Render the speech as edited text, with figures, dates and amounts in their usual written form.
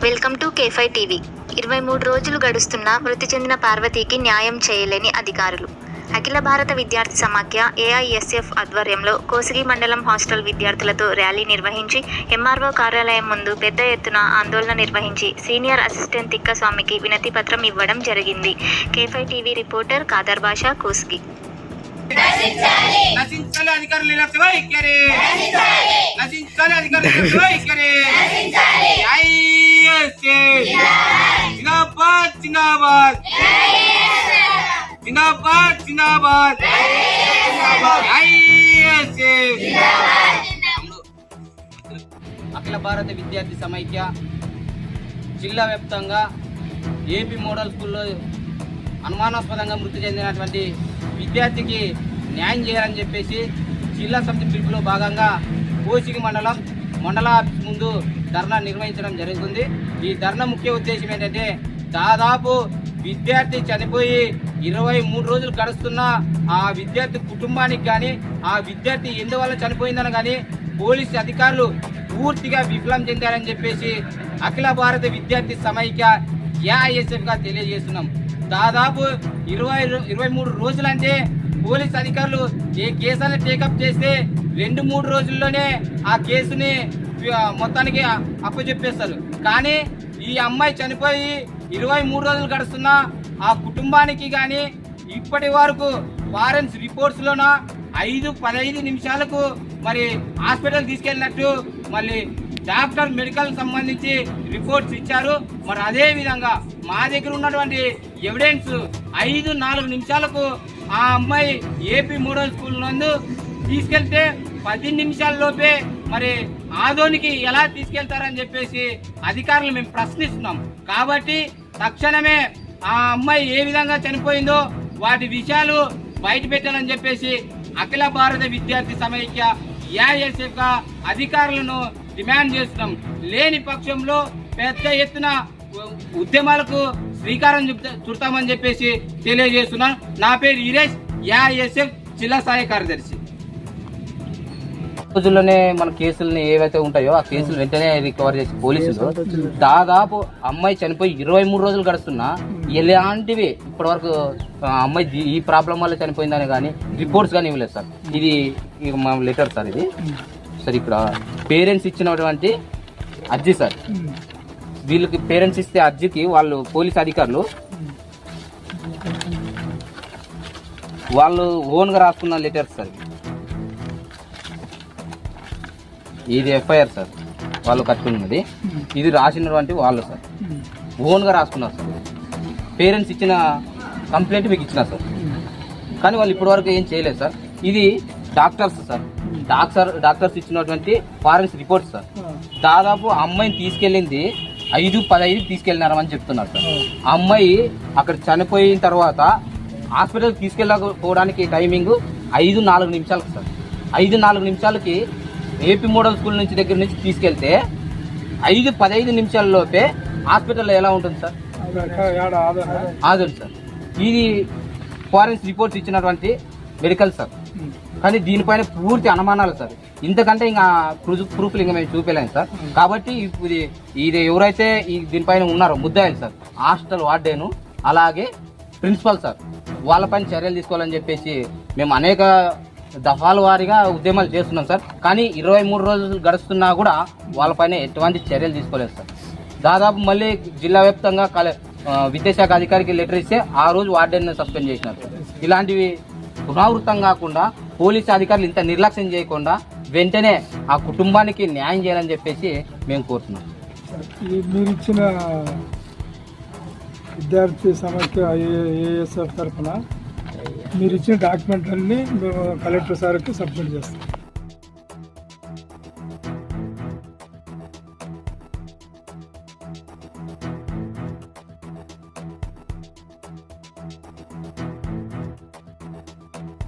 Welcome to K5 TV. 23 రోజులు గడుస్తున్నా మృతి చెందిన పార్వతీకి న్యాయం చేయలేని అధికారులు. అఖిల భారత విద్యార్థి సమాఖ్య AISF ఆధ్వర్యంలో కోసిగి మండలం హాస్టల్ విద్యార్థులతో ర్యాలీ నిర్వహించి MRO కార్యాలయం ముందు పెద్ద ఎత్తున ఆందోళన నిర్వహించి సీనియర్ అసిస్టెంట్ తిక్కస్వామికి వినతి పత్రం ఇవ్వడం జరిగింది. K5 టీవీ రిపోర్టర్ ఖాదర్ బాషా, కోసిగి. నశించాలి అధికారులు నిర్లక్ష్య వైఖరి, నశించాలి అధికారులు నిర్లక్ష్య వైఖరి. జిందాబాద్ జిందాబాద్ జిందాబాద్ జిందాబాద్. అఖిల భారత విద్యార్థి సమైక్య జిల్లా వ్యాప్తంగా ఏపీ మోడల్ స్కూల్లో అనుమానాస్పదంగా మృతి చెందినటువంటి విద్యార్థికి న్యాయం చేయాలని చెప్పేసి జిల్లా సమితి పిలుపులో భాగంగా కోసిగి మండల ఆఫీస్ ముందు ధర్నా నిర్వహించడం జరుగుతుంది. ఈ ధర్నా ముఖ్య ఉద్దేశం ఏంటంటే, దాదాపు విద్యార్థి చనిపోయి 23 రోజులు గడుస్తున్న ఆ విద్యార్థి కుటుంబానికి కానీ, ఆ విద్యార్థి ఎందువల్ల చనిపోయిందని కానీ పోలీసు అధికారులు పూర్తిగా విఫలం చెందారని చెప్పేసి అఖిల భారత విద్యార్థి సమైక్య AISFగా తెలియజేస్తున్నాం. దాదాపు 23 రోజులంటే పోలీస్ అధికారులు ఏ కేసులను టేకప్ చేస్తే 2-3 రోజుల్లోనే ఆ కేసుని మొత్తానికి అప్పచెప్పేస్తారు. కానీ ఈ అమ్మాయి చనిపోయి 23 రోజులు గడుస్తున్న ఆ కుటుంబానికి కానీ ఇప్పటి వరకు ఫారెన్స్ రిపోర్ట్స్లోన 5-15 నిమిషాలకు మరి హాస్పిటల్ తీసుకెళ్ళినట్టు మళ్ళీ డాక్టర్ మెడికల్ సంబంధించి రిపోర్ట్స్ ఇచ్చారు. మరి అదే విధంగా మా దగ్గర ఉన్నటువంటి ఎవిడెన్స్ 5-4 నిమిషాలకు ఆ అమ్మాయి ఏపీ మోడల్ స్కూల్ నందు తీసుకెళ్తే 10 నిమిషాల లోపే మరి ఆదోనికి ఎలా తీసుకెళ్తారని చెప్పేసి అధికారులు మేము ప్రశ్నిస్తున్నాం. కాబట్టి తక్షణమే ఆ అమ్మాయి ఏ విధంగా చనిపోయిందో వాటి విషయాలు బయట పెట్టాలని చెప్పేసి అఖిల భారత విద్యార్థి సమైక్య AISFగా అధికారులను డిమాండ్ చేస్తున్నాం. లేని పక్షంలో పెద్ద ఎత్తున ఉద్యమాలకు శ్రీకారం చుడతామని చెప్పేసి తెలియజేస్తున్నాను. నా పేరు ఈరేష్, AISF జిల్లా సహాయ కార్యదర్శి. రోజుల్లోనే మన కేసులని ఏవైతే ఉంటాయో ఆ కేసులు వెంటనే రికవర్ చేసి పోలీసులు దాదాపు అమ్మాయి చనిపోయి 23 రోజులు గడుస్తున్నా ఎలాంటివి ఇప్పటి వరకు అమ్మాయి ఈ ప్రాబ్లం వల్ల చనిపోయిందని కానీ రిపోర్ట్స్ కానీ ఇవ్వలేదు సార్. ఇది మా లెటర్ సార్. ఇది సార్ ఇక్కడ పేరెంట్స్ ఇచ్చినటువంటి అర్జీ సార్. వీళ్ళకి పేరెంట్స్ ఇస్తే అర్జీకి వాళ్ళు పోలీస్ అధికారులు వాళ్ళు ఓన్గా రాసుకున్న లెటర్స్ సార్. ఇది FIR సార్, వాళ్ళు కట్టుకున్నది. ఇది రాసినటువంటి వాళ్ళు సార్ ఓన్గా రాసుకున్నారు సార్. పేరెంట్స్ ఇచ్చిన కంప్లైంట్ మీకు ఇచ్చినా సార్, కానీ వాళ్ళు ఇప్పటివరకు ఏం చేయలేదు సార్. ఇది డాక్టర్స్ సార్, డాక్టర్స్ ఇచ్చినటువంటి ఫారెన్స్ రిపోర్ట్స్ సార్. దాదాపు అమ్మాయిని తీసుకెళ్ళింది 5-15 తీసుకెళ్ళినారని చెప్తున్నారు సార్. ఆ అమ్మాయి అక్కడ చనిపోయిన తర్వాత హాస్పిటల్కి తీసుకెళ్ళకపోవడానికి టైమింగ్ 5-4 నిమిషాలకు సార్. 5-4 నిమిషాలకి ఏపీ మోడల్ స్కూల్ నుంచి దగ్గర నుంచి తీసుకెళ్తే 5-15 నిమిషాల్లోపే హాస్పిటల్లో ఎలా ఉంటుంది సార్? ఆదోని సార్. ఇది ఫారెన్స్ రిపోర్ట్స్ ఇచ్చినటువంటి మెడికల్ సార్. కానీ దీనిపైన పూర్తి అనుమానాలు సార్. ఇంతకంటే ఇంకా ప్రూఫ్లు ఇంకా మేము చూపలేము సార్. కాబట్టి ఇది ఎవరైతే దీనిపైన ఉన్నారో ముద్దాయిలు సార్, హాస్టల్ వార్డెను అలాగే ప్రిన్సిపల్ సార్, వాళ్ళపైన చర్యలు తీసుకోవాలని చెప్పేసి మేము అనేక దఫాల వారీగా ఉద్యమాలు చేస్తున్నాం సార్. కానీ 23 రోజులు గడుస్తున్నా కూడా వాళ్ళపైన ఎటువంటి చర్యలు తీసుకోలేదు సార్. దాదాపు మళ్ళీ జిల్లా వ్యాప్తంగా విద్యాశాఖ అధికారికి లెటర్ ఇస్తే ఆ రోజు వార్డెన్ సస్పెండ్ చేసినారు సార్. ఇలాంటివి పునరావృతం కాకుండా పోలీసు అధికారులు ఇంత నిర్లక్ష్యం చేయకుండా వెంటనే ఆ కుటుంబానికి న్యాయం చేయాలని చెప్పేసి మేము కోరుతున్నాం. మీరు ఇచ్చిన విద్యార్థి సమైక్య AISF తరఫున మీరు ఇచ్చిన డాక్యుమెంట్ అన్ని మేము కలెక్టర్ సార్కి సబ్మిట్ చేస్తాం.